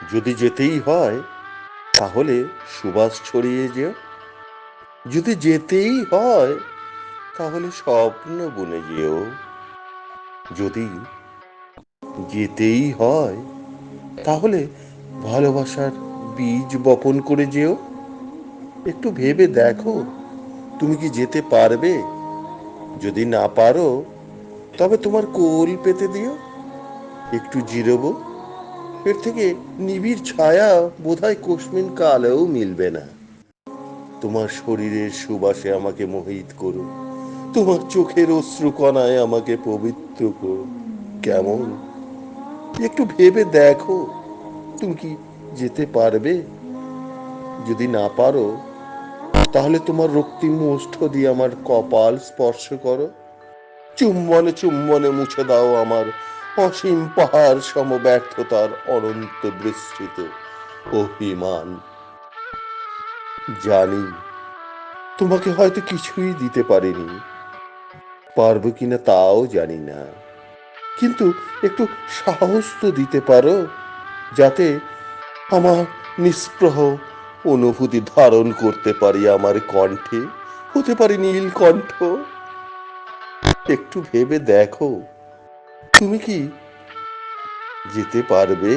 যদি যেতেই হয় তাহলে সুবাস ছড়িয়ে যেও। যদি যেতেই হয় তাহলে স্বপ্ন বুনে যেও। যদি যেতেই হয় তাহলে ভালোবাসার বীজ বপন করে যেও। একটু ভেবে দেখো, তুমি কি যেতে পারবে? যদি না পারো তবে তোমার কোল পেতে দিও, একটু জিরোবো। এর থেকে নিবিড় ছায়া বোধহয় কস্মিন কালেও মিলবে না। তোমার শরীরের সুবাসে আমাকে মোহিত করো, তোমার চোখের অশ্রুকণায় আমাকে পবিত্র করো। কেমন? একটু ভেবে দেখো, তুমি কি যেতে পারবে? যদি না পারো তাহলে তোমার রক্তিম ওষ্ঠ দিয়ে আমার কপাল স্পর্শ করো। চুম্বনে চুম্বনে মুছে দাও আমার অসীম পাহাড় সম ব্যর্থতার অনন্ত বিস্তৃত অভিমান। জানি তোমাকে হয়তো কিছুই দিতে পারিনি, পারবো কিনা তাও জানি না, কিন্তু একটু সাহস তো দিতে পারো, যাতে আমার নিস্পৃহ অনুভূতি ধারণ করতে পারি আমার কণ্ঠে, হতে পারি নীলকণ্ঠ। একটু ভেবে দেখো, তুমি কি যেতে পারবে?